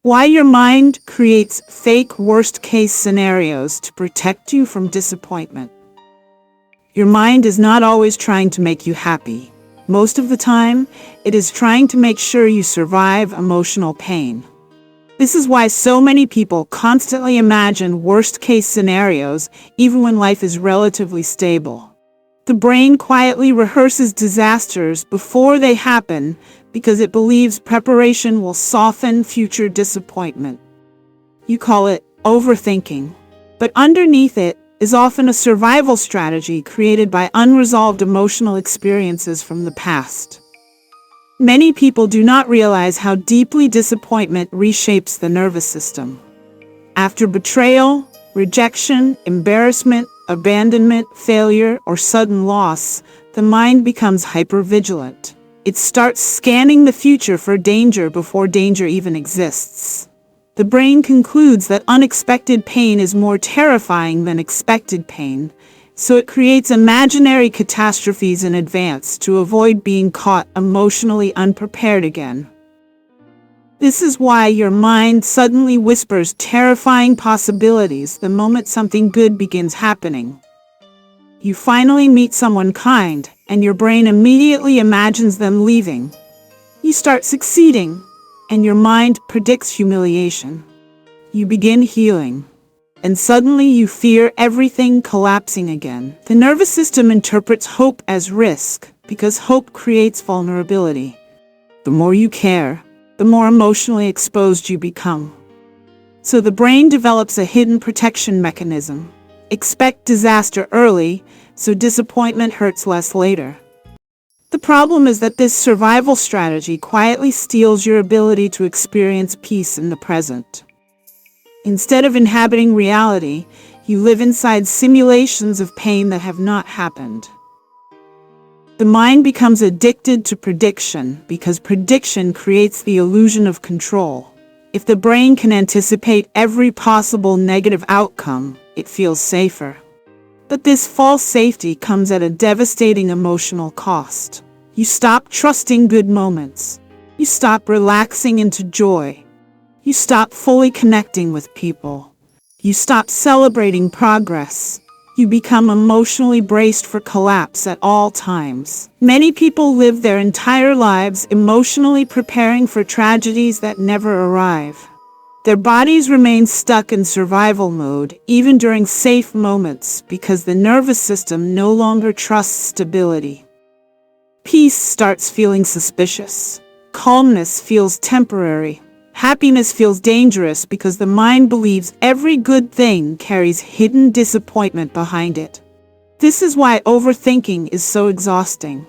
Why your mind creates fake worst-case scenarios to protect you from disappointment. Your mind is not always trying to make you happy. Most of the time, it is trying to make sure you survive emotional pain. This is why so many people constantly imagine worst-case scenarios, even when life is relatively stable. The brain quietly rehearses disasters before they happen because it believes preparation will soften future disappointment. You call it overthinking, but underneath it is often a survival strategy created by unresolved emotional experiences from the past. Many people do not realize how deeply disappointment reshapes the nervous system. After betrayal, rejection, embarrassment, abandonment, failure, or sudden loss, the mind becomes hypervigilant. It starts scanning the future for danger before danger even exists. The brain concludes that unexpected pain is more terrifying than expected pain, so it creates imaginary catastrophes in advance to avoid being caught emotionally unprepared again. This is why your mind suddenly whispers terrifying possibilities the moment something good begins happening. You finally meet someone kind, and your brain immediately imagines them leaving. You start succeeding, and your mind predicts humiliation. You begin healing, and suddenly you fear everything collapsing again. The nervous system interprets hope as risk because hope creates vulnerability. The more you care, the more emotionally exposed you become. So the brain develops a hidden protection mechanism. Expect disaster early, so disappointment hurts less later. The problem is that this survival strategy quietly steals your ability to experience peace in the present. Instead of inhabiting reality, you live inside simulations of pain that have not happened. The mind becomes addicted to prediction because prediction creates the illusion of control. If the brain can anticipate every possible negative outcome, it feels safer. But this false safety comes at a devastating emotional cost. You stop trusting good moments. You stop relaxing into joy. You stop fully connecting with people. You stop celebrating progress. You become emotionally braced for collapse at all times. Many people live their entire lives emotionally preparing for tragedies that never arrive. Their bodies remain stuck in survival mode, even during safe moments, because the nervous system no longer trusts stability. Peace starts feeling suspicious. Calmness feels temporary. Happiness feels dangerous because the mind believes every good thing carries hidden disappointment behind it. This is why overthinking is so exhausting.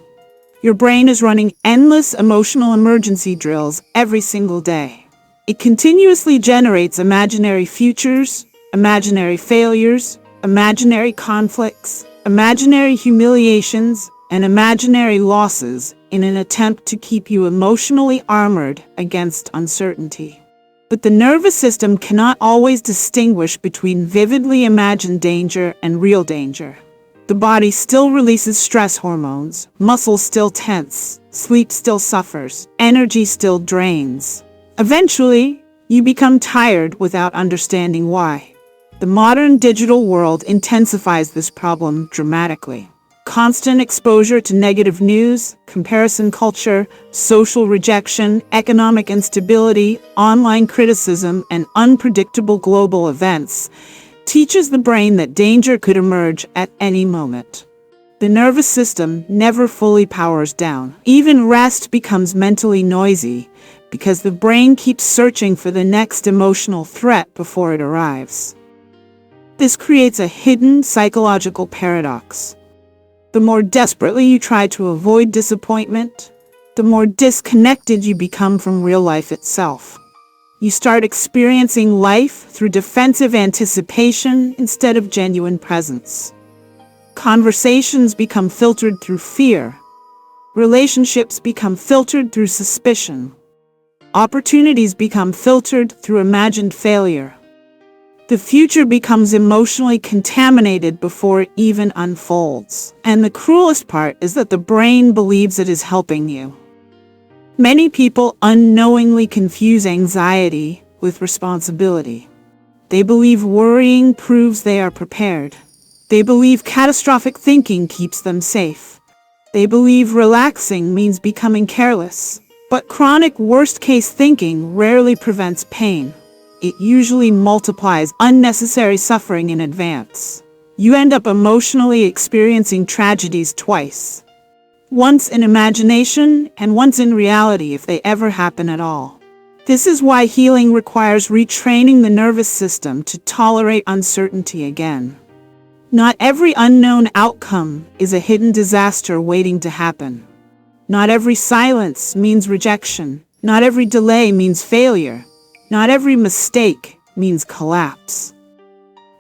Your brain is running endless emotional emergency drills every single day. It continuously generates imaginary futures, imaginary failures, imaginary conflicts, imaginary humiliations, and imaginary losses in an attempt to keep you emotionally armored against uncertainty. But the nervous system cannot always distinguish between vividly imagined danger and real danger. The body still releases stress hormones, muscles still tense, sleep still suffers, energy still drains. Eventually, you become tired without understanding why. The modern digital world intensifies this problem dramatically. Constant exposure to negative news, comparison culture, social rejection, economic instability, online criticism, and unpredictable global events teaches the brain that danger could emerge at any moment. The nervous system never fully powers down. Even rest becomes mentally noisy because the brain keeps searching for the next emotional threat before it arrives. This creates a hidden psychological paradox. The more desperately you try to avoid disappointment, the more disconnected you become from real life itself. You start experiencing life through defensive anticipation instead of genuine presence. Conversations become filtered through fear. Relationships become filtered through suspicion. Opportunities become filtered through imagined failure. The future becomes emotionally contaminated before it even unfolds. And the cruelest part is that the brain believes it is helping you. Many people unknowingly confuse anxiety with responsibility. They believe worrying proves they are prepared. They believe catastrophic thinking keeps them safe. They believe relaxing means becoming careless. But chronic worst-case thinking rarely prevents pain. It usually multiplies unnecessary suffering in advance. You end up emotionally experiencing tragedies twice. Once in imagination and once in reality if they ever happen at all. This is why healing requires retraining the nervous system to tolerate uncertainty again. Not every unknown outcome is a hidden disaster waiting to happen. Not every silence means rejection. Not every delay means failure. Not every mistake means collapse.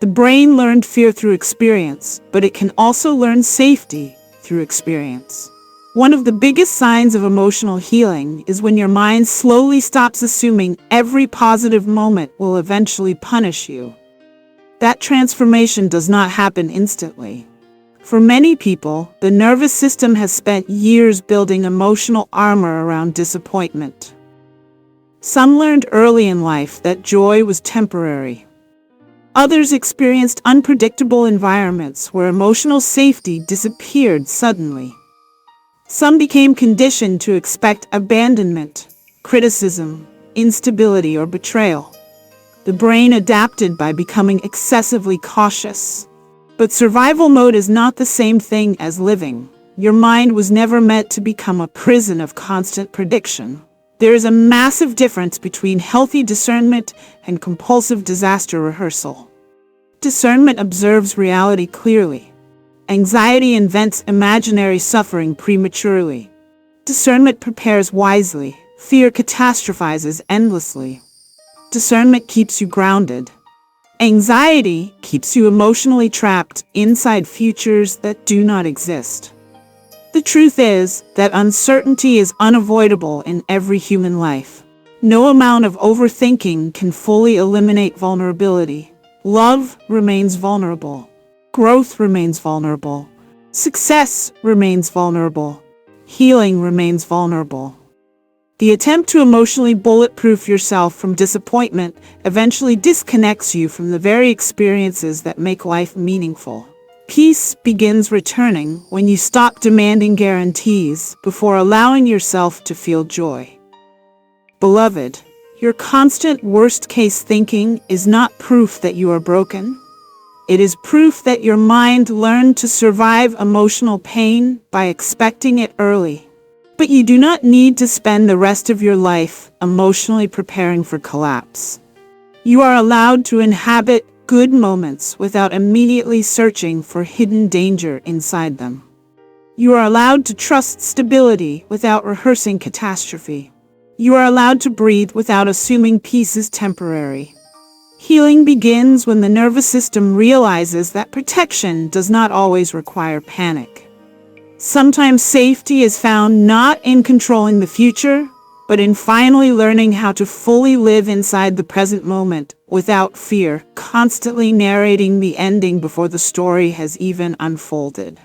The brain learned fear through experience, but it can also learn safety through experience. One of the biggest signs of emotional healing is when your mind slowly stops assuming every positive moment will eventually punish you. That transformation does not happen instantly. For many people, the nervous system has spent years building emotional armor around disappointment. Some learned early in life that joy was temporary. Others experienced unpredictable environments where emotional safety disappeared suddenly. Some became conditioned to expect abandonment, criticism, instability, or betrayal. The brain adapted by becoming excessively cautious. But survival mode is not the same thing as living. Your mind was never meant to become a prison of constant prediction. There is a massive difference between healthy discernment and compulsive disaster rehearsal. Discernment observes reality clearly. Anxiety invents imaginary suffering prematurely. Discernment prepares wisely. Fear catastrophizes endlessly. Discernment keeps you grounded. Anxiety keeps you emotionally trapped inside futures that do not exist. The truth is that uncertainty is unavoidable in every human life. No amount of overthinking can fully eliminate vulnerability. Love remains vulnerable. Growth remains vulnerable. Success remains vulnerable. Healing remains vulnerable. The attempt to emotionally bulletproof yourself from disappointment eventually disconnects you from the very experiences that make life meaningful. Peace begins returning when you stop demanding guarantees before allowing yourself to feel joy. Beloved, your constant worst-case thinking is not proof that you are broken. It is proof that your mind learned to survive emotional pain by expecting it early. But you do not need to spend the rest of your life emotionally preparing for collapse. You are allowed to inhabit good moments without immediately searching for hidden danger inside them. You are allowed to trust stability without rehearsing catastrophe. You are allowed to breathe without assuming peace is temporary. Healing begins when the nervous system realizes that protection does not always require panic. Sometimes safety is found not in controlling the future, but in finally learning how to fully live inside the present moment without fear, constantly narrating the ending before the story has even unfolded.